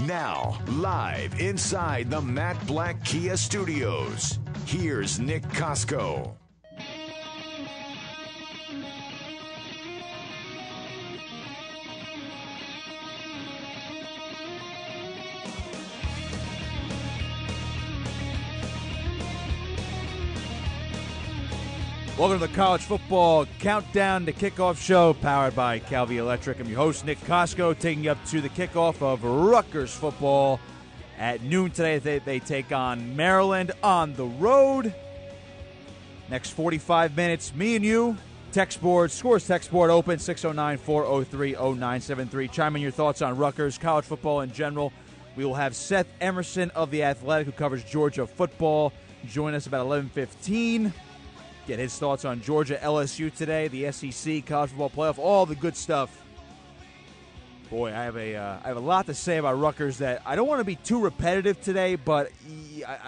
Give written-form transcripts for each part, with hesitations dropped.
Now, live inside the Matt Black Kia Studios, here's Nick Kosko. Welcome to the College Football Countdown to Kickoff show, powered by Calvi Electric. I'm your host, Nick Kosko, taking you up to the kickoff of Rutgers football at noon today. They take on Maryland on the road. Next 45 minutes, me and you, text board, Scores text board open, 609-403-0973. Chime in your thoughts on Rutgers, college football in general. We will have Seth Emerson of The Athletic, who covers Georgia football, join us about 11:15. Get his thoughts on Georgia, LSU today, the SEC, college football playoff, all the good stuff. Boy, I have a lot to say about Rutgers that I don't want to be too repetitive today, but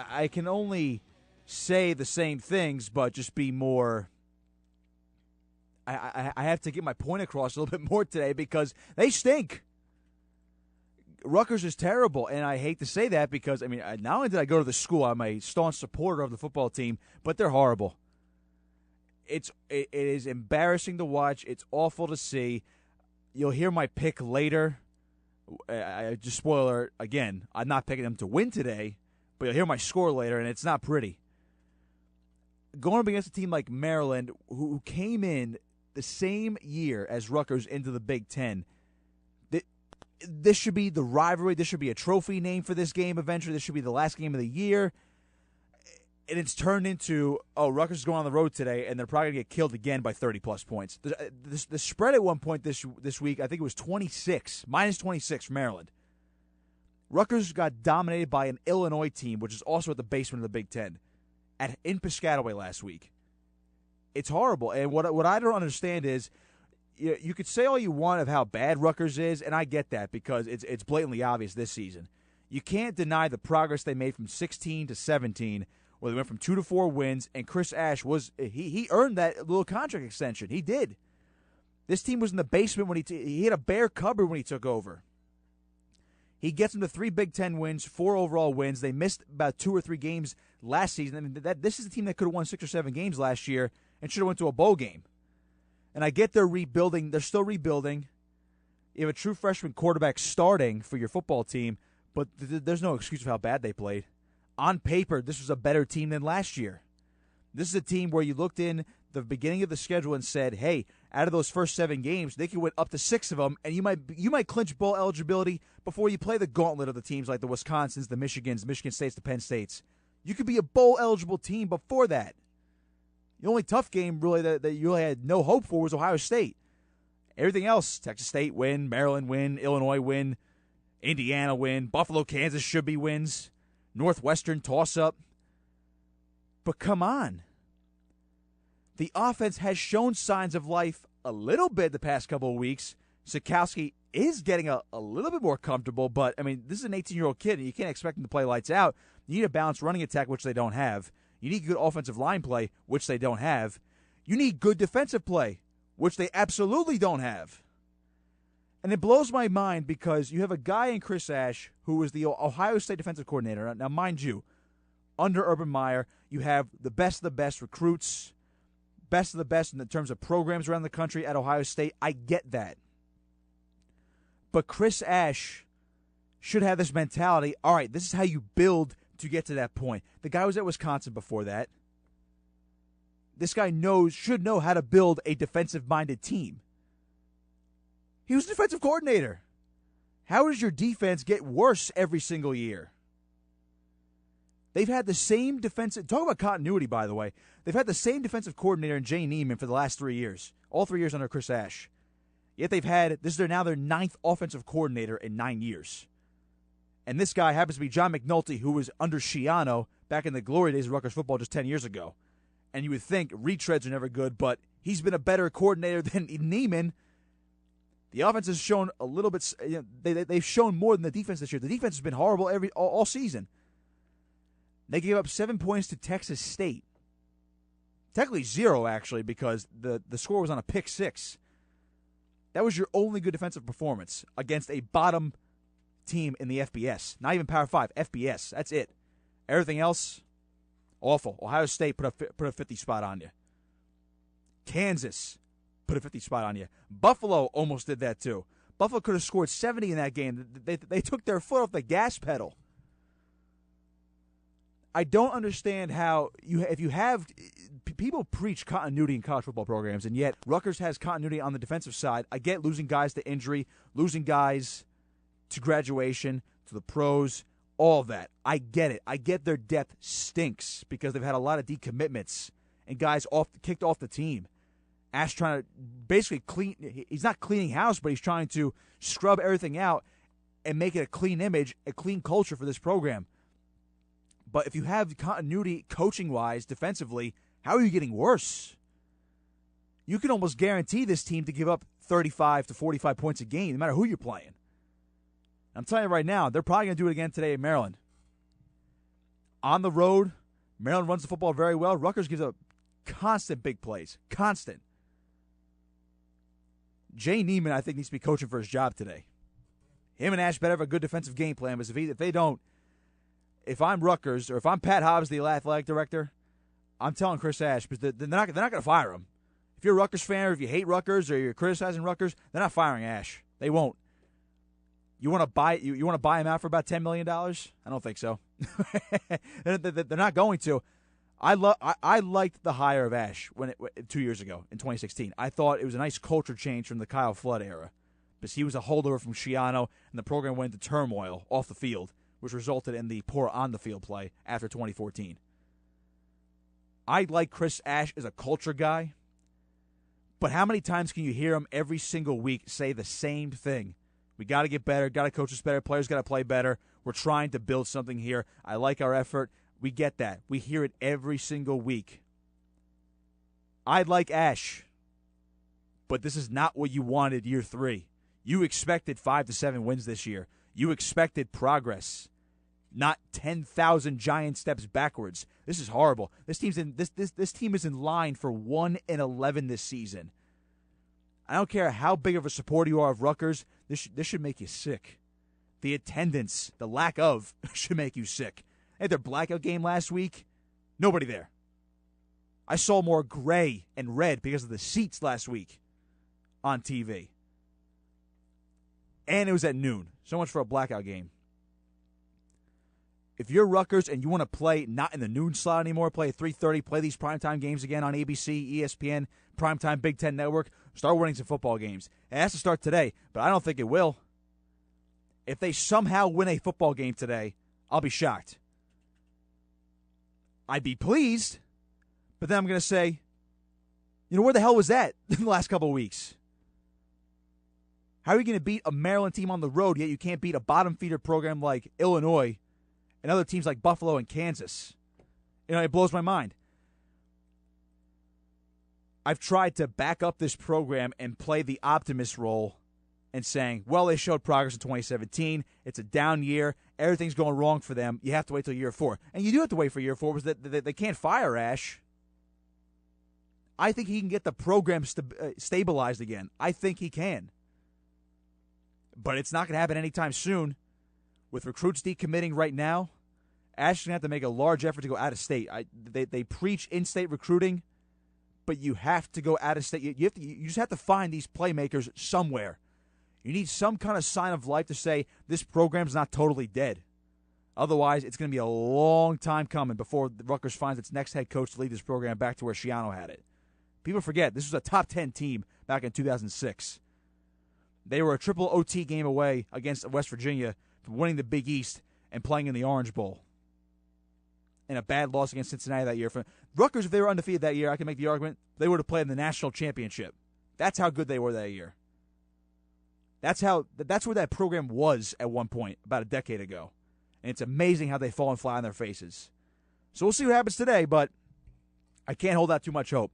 I can only say the same things, but just be more. I have to get my point across a little bit more today because they stink. Rutgers is terrible, and I hate to say that because, I mean, not only did I go to the school, I'm a staunch supporter of the football team, but they're horrible. It is embarrassing to watch. It's awful to see. You'll hear my pick later. Just spoiler again. I'm not picking them to win today, but you'll hear my score later, and it's not pretty. Going up against a team like Maryland, who came in the same year as Rutgers into the Big Ten, this should be the rivalry. This should be a trophy name for this game eventually. This should be the last game of the year. And it's turned into, Rutgers is going on the road today, and they're probably going to get killed again by 30-plus points. The spread at one point this week, I think it was 26, minus 26 for Maryland. Rutgers got dominated by an Illinois team, which is also at the basement of the Big Ten, in Piscataway last week. It's horrible. And what I don't understand is, you could say all you want of how bad Rutgers is, and I get that because it's blatantly obvious this season. You can't deny the progress they made from 16 to 17, where they went from 2 to 4 wins, and Chris Ash he earned that little contract extension. He did. This team was in the basement when he hit a bare cupboard when he took over. He gets them to 3 Big Ten wins, 4 overall wins. They missed about 2 or 3 games last season. I mean, this is a team that could have won 6 or 7 games last year and should have went to a bowl game. And I get they're rebuilding. They're still rebuilding. You have a true freshman quarterback starting for your football team, but there's no excuse for how bad they played. On paper, this was a better team than last year. This is a team where you looked in the beginning of the schedule and said, hey, out of those first 7 games, they could win up to 6 of them, and you might clinch bowl eligibility before you play the gauntlet of the teams like the Wisconsins, the Michigans, the Michigan States, the Penn States. You could be a bowl-eligible team before that. The only tough game really that you really had no hope for was Ohio State. Everything else, Texas State win, Maryland win, Illinois win, Indiana win, Buffalo, Kansas should be wins. Northwestern toss-up. But come on. The offense has shown signs of life a little bit the past couple of weeks. Sikowski is getting a little bit more comfortable, but, I mean, this is an 18-year-old kid, and you can't expect him to play lights out. You need a balanced running attack, which they don't have. You need good offensive line play, which they don't have. You need good defensive play, which they absolutely don't have. And it blows my mind because you have a guy in Chris Ash who is the Ohio State defensive coordinator. Now, mind you, under Urban Meyer, you have the best of the best recruits, best of the best in terms of programs around the country at Ohio State. I get that. But Chris Ash should have this mentality, all right, this is how you build to get to that point. The guy was at Wisconsin before that. This guy should know how to build a defensive-minded team. He was a defensive coordinator. How does your defense get worse every single year? They've had the same defensive... Talk about continuity, by the way. They've had the same defensive coordinator in Jay Neiman for the last 3 years. All 3 years under Chris Ash. Yet they've had... This is now their 9th offensive coordinator in 9 years. And this guy happens to be John McNulty, who was under Schiano back in the glory days of Rutgers football just 10 years ago. And you would think retreads are never good, but he's been a better coordinator than Neiman. The offense has shown a little bit. They've shown more than the defense this year. The defense has been horrible all season. They gave up 7 points to Texas State. Technically 0, actually, because the score was on a pick 6. That was your only good defensive performance against a bottom team in the FBS. Not even Power 5, FBS. That's it. Everything else, awful. Ohio State put a 50 spot on you. Kansas put a 50 spot on you. Buffalo almost did that too. Buffalo could have scored 70 in that game. They took their foot off the gas pedal. I don't understand how if you have people preach continuity in college football programs, and yet Rutgers has continuity on the defensive side. I get losing guys to injury, losing guys to graduation, to the pros, all of that. I get it. I get their depth stinks because they've had a lot of decommitments and guys kicked off the team. Ash trying to basically clean. He's not cleaning house, but he's trying to scrub everything out and make it a clean image, a clean culture for this program. But if you have continuity coaching-wise, defensively, how are you getting worse? You can almost guarantee this team to give up 35 to 45 points a game, no matter who you're playing. I'm telling you right now, they're probably going to do it again today in Maryland. On the road, Maryland runs the football very well. Rutgers gives up constant big plays. Constant. Jay Neiman, I think, needs to be coaching for his job today. Him and Ash better have a good defensive game plan, because if they don't, if I'm Rutgers or if I'm Pat Hobbs, the athletic director, I'm telling Chris Ash, because they're not going to fire him. If you're a Rutgers fan or if you hate Rutgers or you're criticizing Rutgers, they're not firing Ash. They won't. You want to buy him out for about $10 million? I don't think so. They're not going to. I liked the hire of Ash 2 years ago in 2016. I thought it was a nice culture change from the Kyle Flood era, because he was a holdover from Schiano and the program went into turmoil off the field, which resulted in the poor on-the-field play after 2014. I like Chris Ash as a culture guy, but how many times can you hear him every single week say the same thing? We got to get better, got to coach us better, players got to play better. We're trying to build something here. I like our effort. We get that. We hear it every single week. I like Ash, but this is not what you wanted year 3. You expected 5 to 7 wins this year. You expected progress, not 10,000 giant steps backwards. This is horrible. This team is in line for 1-11 this season. I don't care how big of a supporter you are of Rutgers. This should make you sick. The attendance, the lack of, should make you sick. They had their blackout game last week. Nobody there. I saw more gray and red because of the seats last week on TV. And it was at noon. So much for a blackout game. If you're Rutgers and you want to play not in the noon slot anymore, play at 3:30, play these primetime games again on ABC, ESPN, primetime Big Ten Network, start winning some football games. It has to start today, but I don't think it will. If they somehow win a football game today, I'll be shocked. I'd be pleased, but then I'm going to say, where the hell was that in the last couple of weeks? How are you going to beat a Maryland team on the road, yet you can't beat a bottom feeder program like Illinois and other teams like Buffalo and Kansas? It blows my mind. I've tried to back up this program and play the optimist role and saying, well, they showed progress in 2017. It's a down year. Everything's going wrong for them. You have to wait till year 4. And you do have to wait for year 4 because they can't fire Ash. I think he can get the program stabilized again. I think he can. But it's not going to happen anytime soon. With recruits decommitting right now, Ash is going to have to make a large effort to go out of state. They preach in-state recruiting, but you have to go out of state. You just have to find these playmakers somewhere. You need some kind of sign of life to say this program's not totally dead. Otherwise, it's going to be a long time coming before Rutgers finds its next head coach to lead this program back to where Schiano had it. People forget, this was a top 10 team back in 2006. They were a triple OT game away against West Virginia from winning the Big East and playing in the Orange Bowl. And a bad loss against Cincinnati that year. For Rutgers, if they were undefeated that year, I can make the argument, they would have played in the national championship. That's how good they were that year. That's where that program was at one point, about a decade ago. And it's amazing how they've fallen flat on their faces. So we'll see what happens today, but I can't hold out too much hope.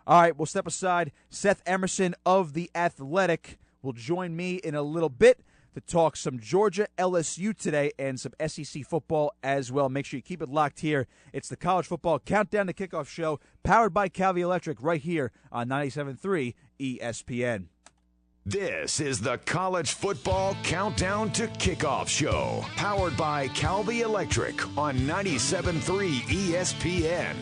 All right, we'll step aside. Seth Emerson of The Athletic will join me in a little bit to talk some Georgia LSU today and some SEC football as well. Make sure you keep it locked here. It's the College Football Countdown to Kickoff show powered by Calvi Electric right here on 97.3 ESPN. This is the College Football Countdown to Kickoff Show, powered by Calvi Electric on 97.3 ESPN.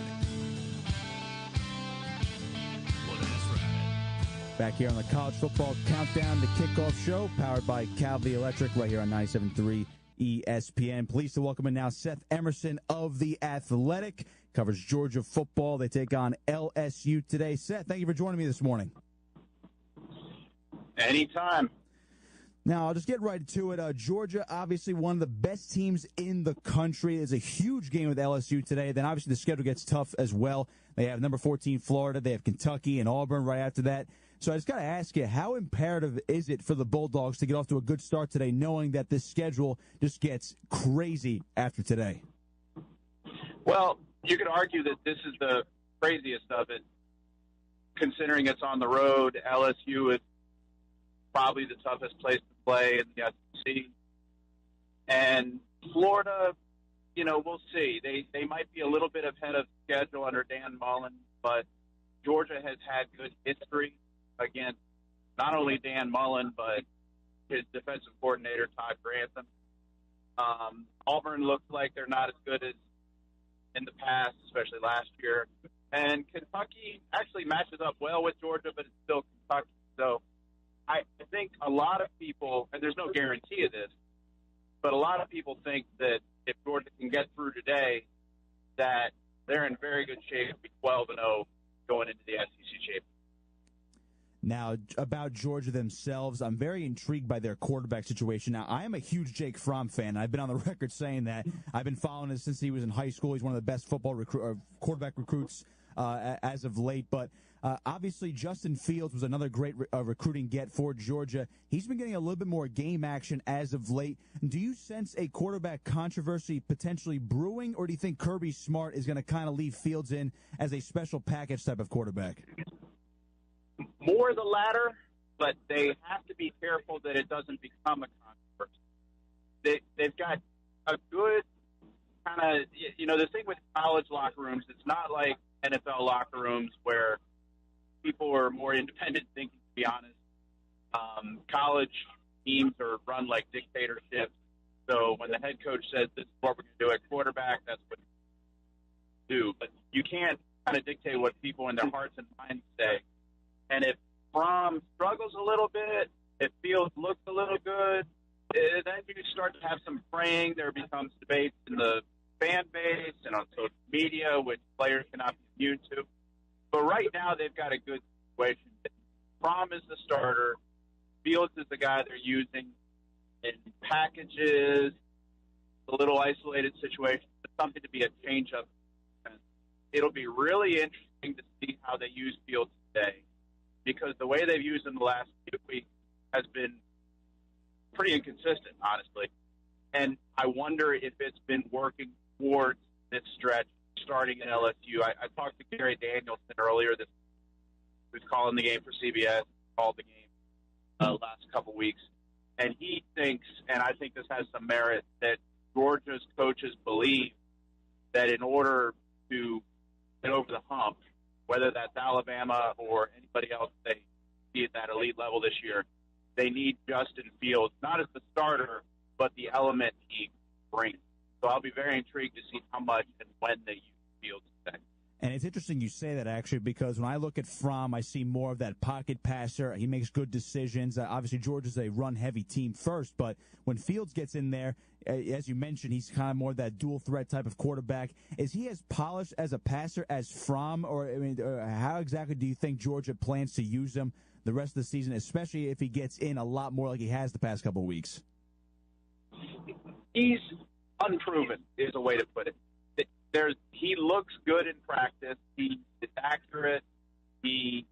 Back here on the College Football Countdown to Kickoff Show, powered by Calvi Electric, right here on 97.3 ESPN. Pleased to welcome in now Seth Emerson of The Athletic. Covers Georgia football. They take on LSU today. Seth, thank you for joining me this morning. Anytime. Now, I'll just get right to it. Georgia, obviously one of the best teams in the country. There's a huge game with LSU today. Then, obviously, the schedule gets tough as well. They have number 14 Florida. They have Kentucky and Auburn right after that. So I just got to ask you, how imperative is it for the Bulldogs to get off to a good start today, knowing that this schedule just gets crazy after today? Well, you could argue that this is the craziest of it, considering it's on the road. LSU is probably the toughest place to play in the SEC. And Florida, we'll see. They might be a little bit ahead of schedule under Dan Mullen, but Georgia has had good history against not only Dan Mullen, but his defensive coordinator, Todd Grantham. Auburn looks like they're not as good as in the past, especially last year. And Kentucky actually matches up well with Georgia, but it's still Kentucky. So I think a lot of people, and there's no guarantee of this, but a lot of people think that if Georgia can get through today, that they're in very good shape to be 12-0 going into the SEC championship. Now, about Georgia themselves, I'm very intrigued by their quarterback situation. Now, I am a huge Jake Fromm fan. I've been on the record saying that. I've been following him since he was in high school. He's one of the best quarterback recruits as of late. But obviously, Justin Fields was another great recruiting get for Georgia. He's been getting a little bit more game action as of late. Do you sense a quarterback controversy potentially brewing, or do you think Kirby Smart is going to kind of leave Fields in as a special package type of quarterback? More the latter, but they have to be careful that it doesn't become a controversy. They've got a good kind of, the thing with college locker rooms, it's not like NFL locker rooms where people are more independent thinking, to be honest. College teams are run like dictatorships. So when the head coach says this is what we're going to do at quarterback, that's what you do. But you can't kind of dictate what people in their hearts and minds say. And if Fromm struggles a little bit, if Fields looks a little good, then you start to have some fraying. There becomes debates in the fan base and on social media, which players cannot be immune to. But right now, they've got a good situation. Fromm is the starter. Fields is the guy they're using in packages, a little isolated situation, but something to be a change-up. It'll be really interesting to see how they use Fields today, because the way they've used him the last few weeks has been pretty inconsistent, honestly. And I wonder if it's been working towards this stretch starting at LSU. I talked to Gary Danielson earlier who's calling the game for CBS, called the game last couple weeks. And he thinks, and I think this has some merit, that Georgia's coaches believe that in order to get over the hump, whether that's Alabama or anybody else they see at that elite level this year, they need Justin Fields, not as the starter, but the element he brings. So I'll be very intrigued to see how much and when they use Fields today. And it's interesting you say that, actually, because when I look at Fromm, I see more of that pocket passer. He makes good decisions. Obviously, Georgia's a run-heavy team first, but when Fields gets in there, as you mentioned, he's kind of more that dual-threat type of quarterback. Is he as polished as a passer as Fromm, or how exactly do you think Georgia plans to use him the rest of the season, especially if he gets in a lot more like he has the past couple of weeks? He's unproven is a way to put it. He looks good in practice. He is accurate. He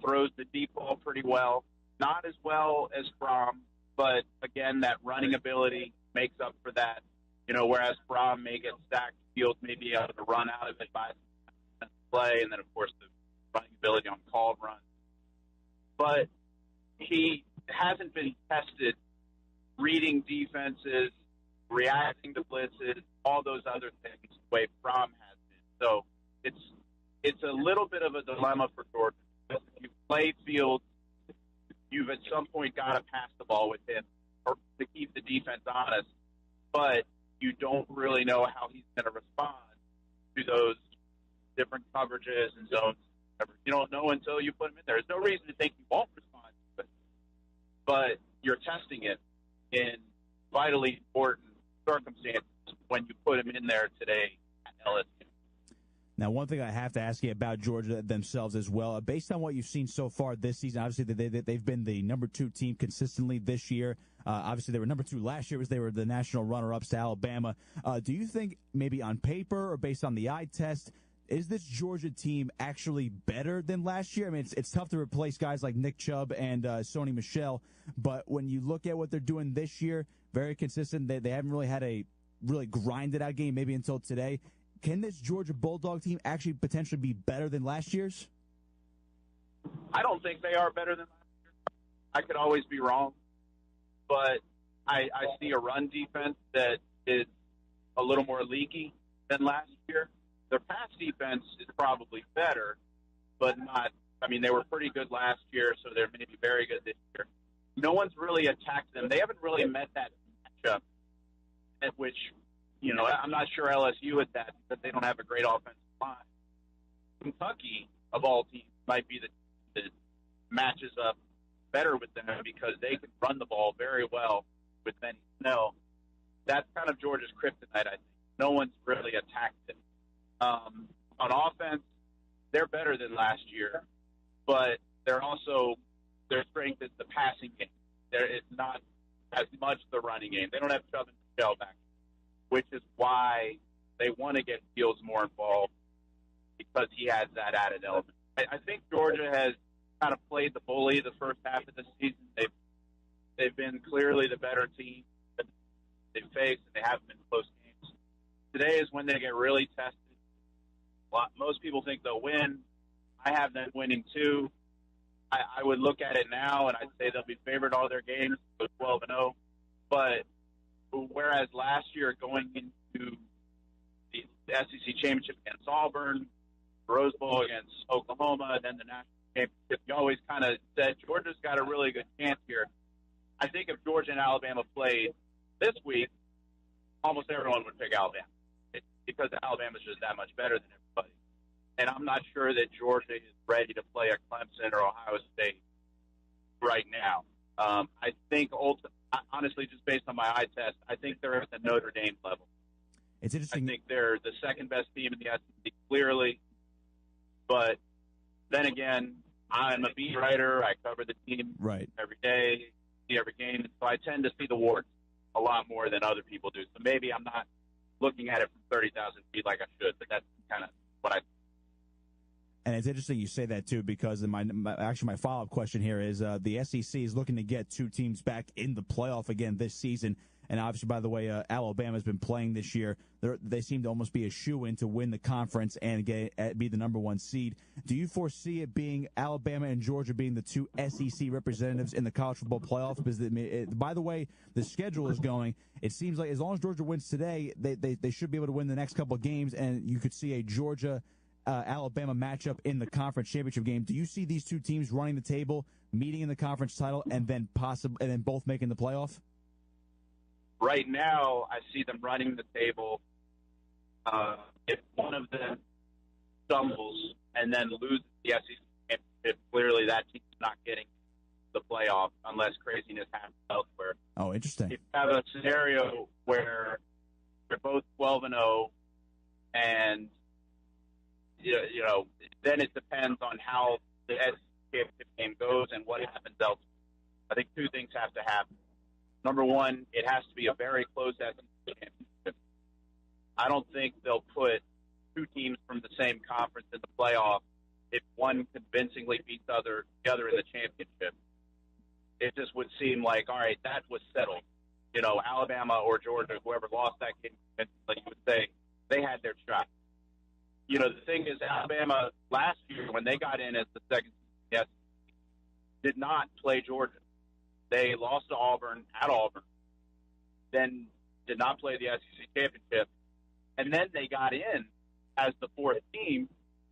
throws the deep ball pretty well. Not as well as Fromm, but, again, that running ability makes up for that. Whereas Fromm may get stacked, Fields may be able to run out of it by play, and then, of course, the running ability on called runs. But he hasn't been tested reading defenses, reacting to blitzes, all those other things the way Fromm has been. So it's a little bit of a dilemma for Georgia. If you play Fields you've at some point got to pass the ball with him or to keep the defense honest, but you don't really know how he's going to respond to those different coverages and zones. You don't know until you put him in there. There's no reason to think he won't respond to it, but you're testing it in vitally important circumstances when you put him in there today at LSU. Now, one thing I have to ask you about Georgia themselves as well, based on what you've seen so far this season, obviously they've been the number 2 team consistently this year. Obviously, they were number 2 last year as they were the national runner-ups to Alabama. Do you think maybe on paper or based on the eye test, is this Georgia team actually better than last year? I mean, it's tough to replace guys like Nick Chubb and Sony Michel, but when you look at what they're doing this year, very consistent. They haven't really had a really grinded-out game maybe until today. Can this Georgia Bulldog team actually potentially be better than last year's? I don't think they are better than last year. I could always be wrong, but I see a run defense that is a little more leaky than last year. Their pass defense is probably better, but not – I mean, they were pretty good last year, so they're maybe very good this year. No one's really attacked them. They haven't really met that matchup at which – you know, I'm not sure LSU at that because they don't have a great offensive line. Kentucky, of all teams, might be the team that matches up better with them because they can run the ball very well with Benny Snell. That's kind of Georgia's kryptonite, I think. No one's really attacked it. On offense, they're better than last year, but they're also their strength is the passing game. It's not as much the running game. They don't have Chubb and Michel back, which is why they want to get Fields more involved because he has that added element. I think Georgia has kind of played the bully the first half of the season. They've been clearly the better team that they've faced, and they haven't been close games. Today is when they get really tested. Most people think they'll win. I have them winning too. I would look at it now, and I'd say they'll be favored all their games, go 12-0. But whereas last year going into the SEC championship against Auburn, Rose Bowl against Oklahoma, and then the national championship, you always kind of said Georgia's got a really good chance here. I think if Georgia and Alabama played this week, almost everyone would pick Alabama because Alabama's just that much better than everybody. And I'm not sure that Georgia is ready to play a Clemson or Ohio State right now. I think honestly, just based on my eye test, I think they're at the Notre Dame level. It's interesting. I think they're the second best team in the SEC, clearly. But then again, I'm a beat writer. I cover the team every day, see every game. So I tend to see the warts a lot more than other people do. So maybe I'm not looking at it from 30,000 feet like I should, but that's kind of what I. And it's interesting you say that, too, because my follow-up question here is the SEC is looking to get 2 teams back in the playoff again this season. And obviously, by the way, Alabama's been playing this year. They seem to almost be a shoo-in to win the conference and be the number 1 seed. Do you foresee it being Alabama and Georgia being the 2 SEC representatives in the college football playoff? Because, by the way, the schedule is going, it seems like as long as Georgia wins today, they should be able to win the next couple of games, and you could see a Georgia Alabama matchup in the conference championship game. Do you see these 2 teams running the table, meeting in the conference title, and then both making the playoff? Right now, I see them running the table. If one of them stumbles and then loses the SEC championship, clearly that team's not getting the playoff unless craziness happens elsewhere. Oh, interesting. If you have a scenario where they're both 12-0 and you know, then it depends on how the SEC championship game goes and what happens elsewhere. I think 2 things have to happen. Number 1, it has to be a very close SEC championship. I don't think they'll put 2 teams from the same conference in the playoff if one convincingly beats the other in the championship. It just would seem like, all right, that was settled. You know, Alabama or Georgia, whoever lost that game, you would say they had their shot. You know, the thing is, Alabama last year, when they got in as the second seed, did not play Georgia. They lost to Auburn at Auburn, then did not play the SEC championship, and then they got in as the 4th team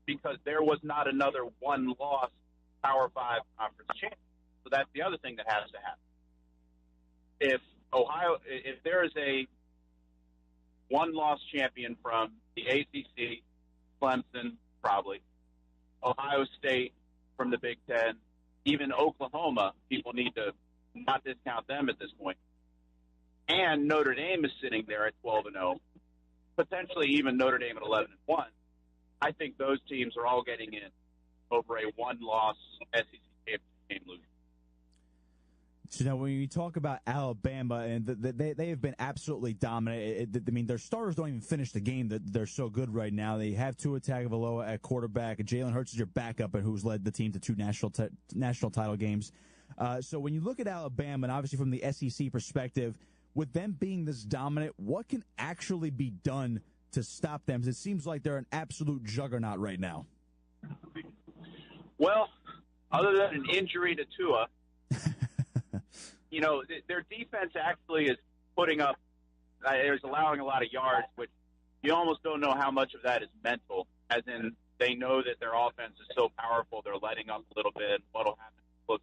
because there was not another 1-loss Power 5 conference champion. So that's the other thing that has to happen. If there is a one-loss champion from the ACC, Clemson, probably, Ohio State from the Big Ten, even Oklahoma, people need to not discount them at this point. And Notre Dame is sitting there at 12-0, potentially even Notre Dame at 11-1. I think those teams are all getting in over a one-loss SEC championship game loser. So now, when you talk about Alabama, and they have been absolutely dominant. I mean, their starters don't even finish the game. They're so good right now. They have Tua Tagovailoa at quarterback. Jalen Hurts is your backup, and who's led the team to 2 national title games. So when you look at Alabama, and obviously from the SEC perspective, with them being this dominant, what can actually be done to stop them? Because it seems like they're an absolute juggernaut right now. Well, other than an injury to Tua, their defense actually is putting up is allowing a lot of yards, which you almost don't know how much of that is mental, as in they know that their offense is so powerful, they're letting up a little bit. What'll happen?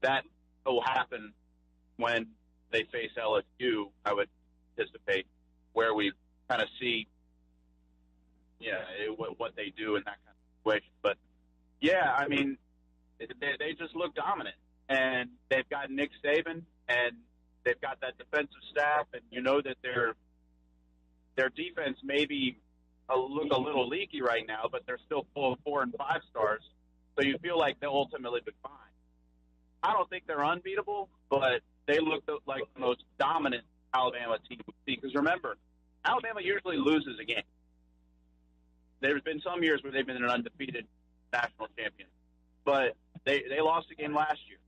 That will happen when they face LSU, I would anticipate, where we kind of see what they do in that kind of situation. But, yeah, I mean, they just look dominant. And they've got Nick Saban, and they've got that defensive staff, and you know that their defense may be look a little leaky right now, but they're still full of 4 and 5 stars. So you feel like they'll ultimately be fine. I don't think they're unbeatable, but they look like the most dominant Alabama team we see. Because remember, Alabama usually loses a game. There's been some years where they've been an undefeated national champion, but they lost a game last year.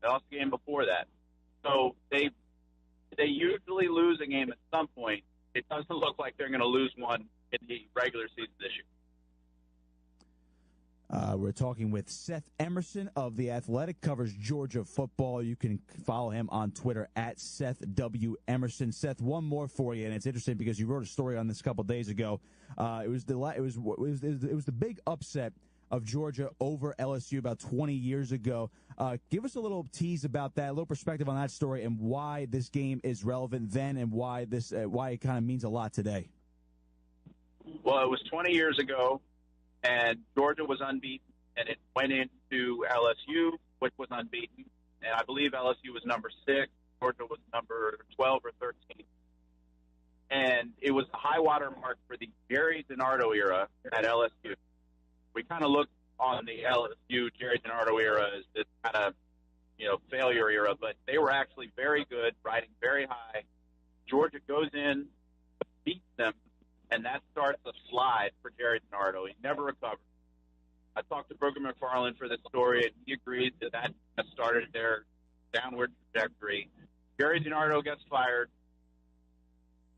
They lost the game before that. So they usually lose a game at some point. It doesn't look like they're going to lose one in the regular season this year. We're talking with Seth Emerson of The Athletic, covers Georgia football. You can follow him on Twitter at Seth W. Emerson. Seth, one more for you, and it's interesting because you wrote a story on this a couple days ago. It was the big upset of Georgia over LSU about 20 years ago. Give us a little tease about that, a little perspective on that story, and why this game is relevant then, and why it kind of means a lot today. Well, it was 20 years ago, and Georgia was unbeaten, and it went into LSU, which was unbeaten, and I believe LSU was number 6, Georgia was number 12 or 13. And it was the high water mark for the Jerry DiNardo era at LSU. We kind of look on the LSU Jerry DiNardo era as this kind of, failure era, but they were actually very good, riding very high. Georgia goes in, beats them, and that starts a slide for Jerry DiNardo. He never recovered. I talked to Brooker McFarland for this story, and he agreed that started their downward trajectory. Jerry DiNardo gets fired.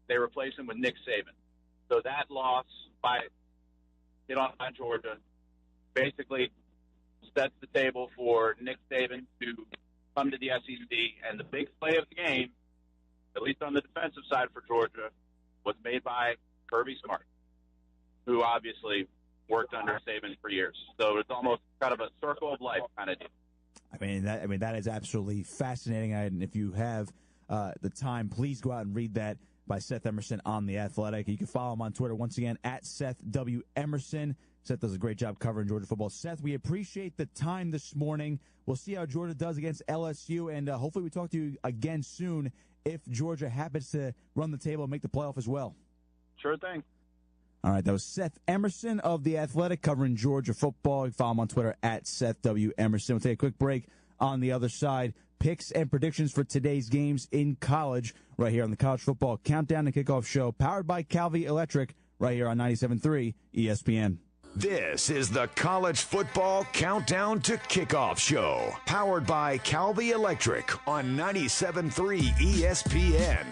They replace him with Nick Saban. So that loss hit on by Georgia basically sets the table for Nick Saban to come to the SEC, and the big play of the game, at least on the defensive side for Georgia, was made by Kirby Smart, who obviously worked under Saban for years. So it's almost kind of a circle of life kind of deal. That is absolutely fascinating. And if you have the time, please go out and read that by Seth Emerson on The Athletic. You can follow him on Twitter once again at Seth W. Emerson. Seth does a great job covering Georgia football. Seth, we appreciate the time this morning. We'll see how Georgia does against LSU, and hopefully we talk to you again soon if Georgia happens to run the table and make the playoff as well. Sure thing. All right, that was Seth Emerson of The Athletic covering Georgia football. You can follow him on Twitter at Seth W. Emerson. We'll take a quick break. On the other side, picks and predictions for today's games in college right here on the College Football Countdown and Kickoff Show, powered by Calvi Electric right here on 97.3 ESPN. This is the College Football Countdown to Kickoff Show, powered by Calvi Electric on 97.3 ESPN.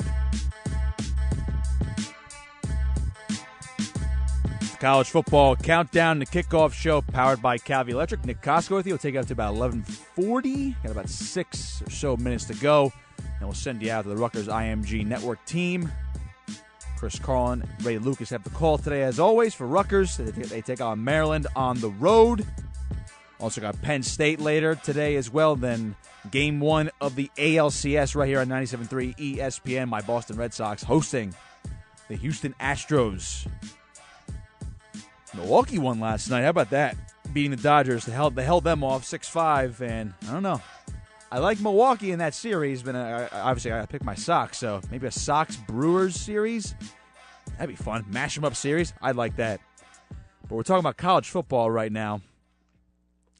College Football Countdown to Kickoff Show, powered by Calvi Electric. Nick Kosko with you. We'll take you up to about 11:40. Got about 6 or so minutes to go, and we'll send you out to the Rutgers IMG Network team. Chris Carlin, Ray Lucas have the call today, as always, for Rutgers. They take on Maryland on the road. Also got Penn State later today as well. Then Game 1 of the ALCS right here on 97.3 ESPN. My Boston Red Sox hosting the Houston Astros. Milwaukee won last night. How about that? Beating the Dodgers. They held them off 6-5, and I don't know. I like Milwaukee in that series, but obviously I got to pick my Sox, so maybe a Sox-Brewers series? That'd be fun. Mash them up series? I'd like that. But we're talking about college football right now,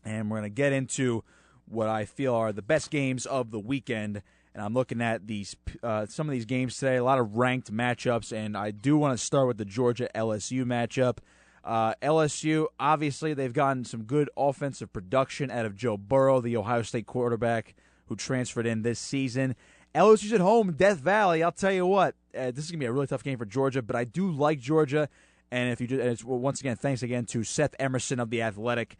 and we're going to get into what I feel are the best games of the weekend. And I'm looking at these some of these games today, a lot of ranked matchups, and I do want to start with the Georgia-LSU matchup. LSU, obviously, they've gotten some good offensive production out of Joe Burrow, the Ohio State quarterback who transferred in this season. LSU's at home, Death Valley. I'll tell you what, this is going to be a really tough game for Georgia, but I do like Georgia. And if you do, once again, thanks again to Seth Emerson of The Athletic.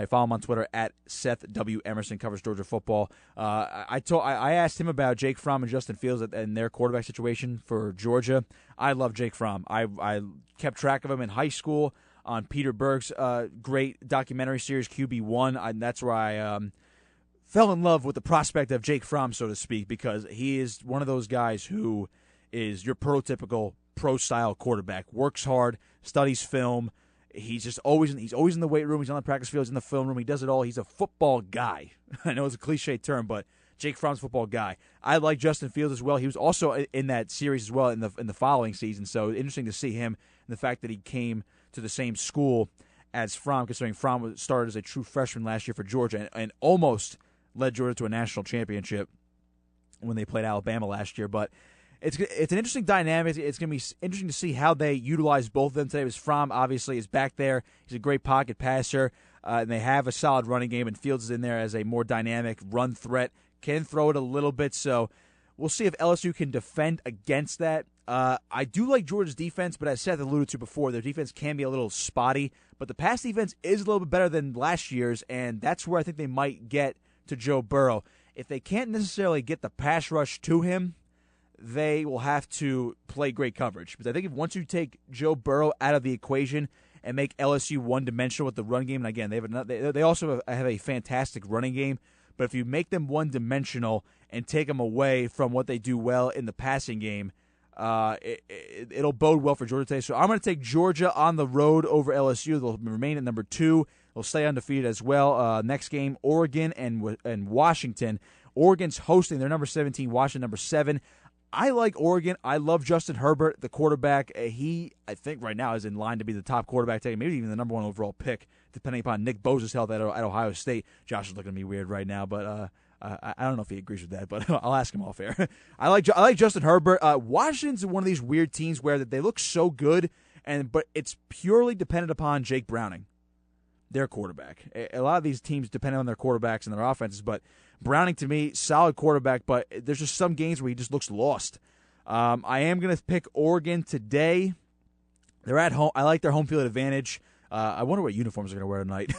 Follow him on Twitter at Seth W. Emerson, covers Georgia football. I asked him about Jake Fromm and Justin Fields and their quarterback situation for Georgia. I love Jake Fromm. I kept track of him in high school on Peter Berg's great documentary series, QB1. That's where I fell in love with the prospect of Jake Fromm, so to speak, because he is one of those guys who is your prototypical pro-style quarterback. Works hard, studies film. He's always in the weight room. He's on the practice field. He's in the film room. He does it all. He's a football guy. I know it's a cliche term, but Jake Fromm's a football guy. I like Justin Fields as well. He was also in that series as well in the following season. So interesting to see him and the fact that he came to the same school as Fromm, considering Fromm started as a true freshman last year for Georgia and almost led Georgia to a national championship when they played Alabama last year. But it's an interesting dynamic. It's going to be interesting to see how they utilize both of them today. Because Fromm obviously is back there. He's a great pocket passer, and they have a solid running game, and Fields is in there as a more dynamic run threat. Can throw it a little bit, so we'll see if LSU can defend against that. I do like Georgia's defense, but as Seth alluded to before, their defense can be a little spotty. But the pass defense is a little bit better than last year's, and that's where I think they might get to Joe Burrow. If they can't necessarily get the pass rush to him, they will have to play great coverage. Because I think once you take Joe Burrow out of the equation and make LSU one-dimensional with the run game, and again, they also have a fantastic running game, but if you make them one-dimensional and take them away from what they do well in the passing game, it'll bode well for Georgia today. So I'm going to take Georgia on the road over LSU. They'll remain at number 2. They'll stay undefeated as well. Next game, Oregon and Washington. Oregon's hosting. They're number 17, Washington number 7. I like Oregon. I love Justin Herbert, the quarterback. He, I think right now, is in line to be the top quarterback today, maybe even the number 1 overall pick, depending upon Nick Bosa's health at Ohio State. Josh is looking at me weird right now, but I don't know if he agrees with that, but I'll ask him off air. I like Justin Herbert. Washington's one of these weird teams where they look so good, but it's purely dependent upon Jake Browning, their quarterback. A lot of these teams depend on their quarterbacks and their offenses, but Browning, to me, solid quarterback, but there's just some games where he just looks lost. I am going to pick Oregon today. They're at home. I like their home field advantage. I wonder what uniforms they're going to wear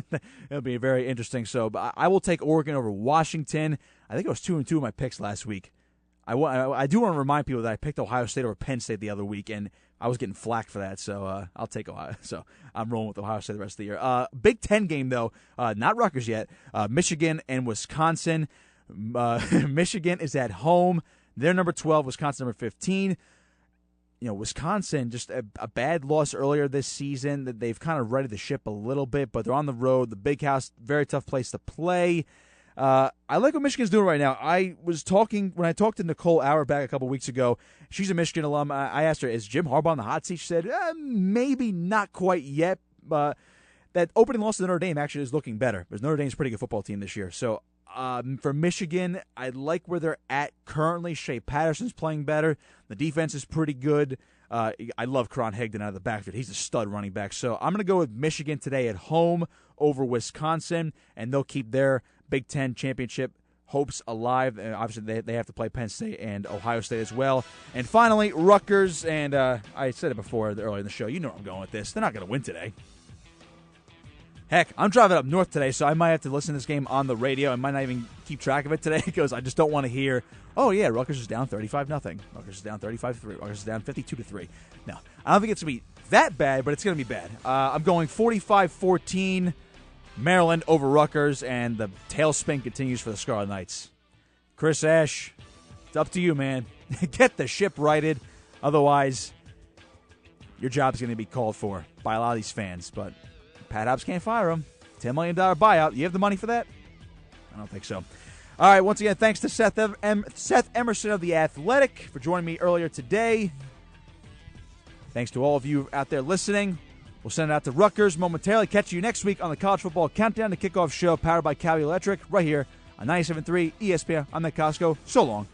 tonight. It'll be very interesting. So, but I will take Oregon over Washington. I think I was 2-2 in my picks last week. I do want to remind people that I picked Ohio State over Penn State the other week, and I was getting flack for that, so I'll take Ohio. So I'm rolling with Ohio State the rest of the year. Big Ten game, though, not Rutgers yet. Michigan and Wisconsin. Michigan is at home. They're number 12, Wisconsin number 15. Wisconsin, just a bad loss earlier this season. That they've kind of readied the ship a little bit, but they're on the road. The Big House, very tough place to play. I like what Michigan's doing right now. When I talked to Nicole Auerbach a couple weeks ago, she's a Michigan alum. I asked her, is Jim Harbaugh on the hot seat? She said, maybe not quite yet. That opening loss to Notre Dame actually is looking better, because Notre Dame's a pretty good football team this year. So for Michigan, I like where they're at currently. Shea Patterson's playing better. The defense is pretty good. I love Karan Higdon out of the backfield. He's a stud running back. So I'm going to go with Michigan today at home over Wisconsin, and they'll keep their Big Ten championship hopes alive. Obviously, they have to play Penn State and Ohio State as well. And finally, Rutgers, and I said it before earlier in the show, you know where I'm going with this. They're not going to win today. Heck, I'm driving up north today, so I might have to listen to this game on the radio. I might not even keep track of it today because I just don't want to hear, oh, yeah, Rutgers is down 35-0. Rutgers is down 35-3. Rutgers is down 52-3. No, I don't think it's going to be that bad, but it's going to be bad. I'm going 45-14. Maryland over Rutgers, and the tailspin continues for the Scarlet Knights. Chris Ash, it's up to you, man. Get the ship righted. Otherwise, your job's going to be called for by a lot of these fans. But Pat Hobbs can't fire him. $10 million buyout. You have the money for that? I don't think so. All right, once again, thanks to Seth Emerson of The Athletic for joining me earlier today. Thanks to all of you out there listening. We'll send it out to Rutgers momentarily. Catch you next week on the College Football Countdown, the Kickoff Show, powered by Calvi Electric, right here on 97.3 ESPN. I'm Nick Kosko. So long.